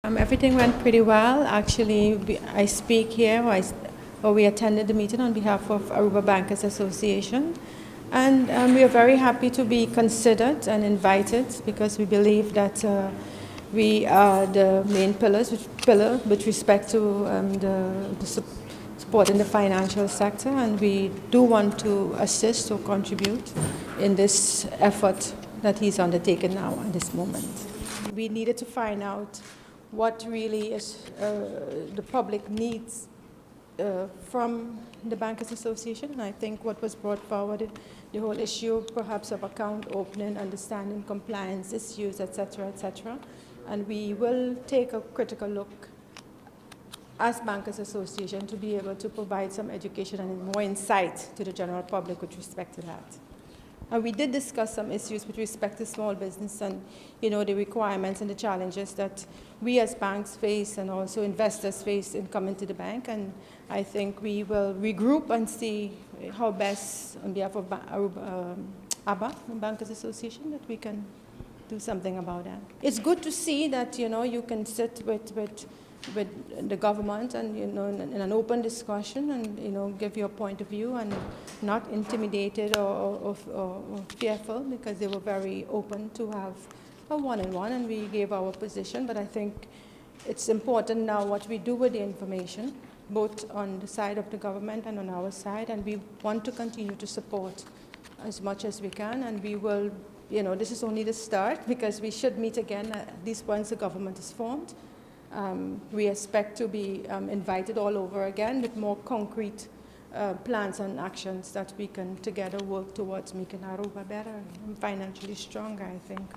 Everything went pretty well. Actually, I speak here, or we attended the meeting on behalf of Aruba Bankers Association. And we are very happy to be considered and invited because we believe that we are the main pillar with respect to support in the financial sector, and we do want to assist or contribute in this effort that he's undertaken now at this moment. We needed to find out what really is the public needs from the Bankers Association. And I think what was brought forward, the whole issue perhaps of account opening, understanding compliance issues, etc., etc. And we will take a critical look as Bankers Association to be able to provide some education and more insight to the general public with respect to that. And we did discuss some issues with respect to small business and, the requirements and the challenges that we as banks face and also investors face in coming to the bank. And I think we will regroup and see how best, on behalf of ABA, the Bankers Association, that we can do something about that. It's good to see that, you can sit with the government and, in an open discussion and, give your point of view and not intimidated or fearful, because they were very open to have a one-on-one, and we gave our position. But I think it's important now what we do with the information, both on the side of the government and on our side, and we want to continue to support as much as we can, and we will, this is only the start, because we should meet again at least once the government is formed. We expect to be invited all over again with more concrete plans and actions that we can together work towards making Aruba better and financially stronger, I think.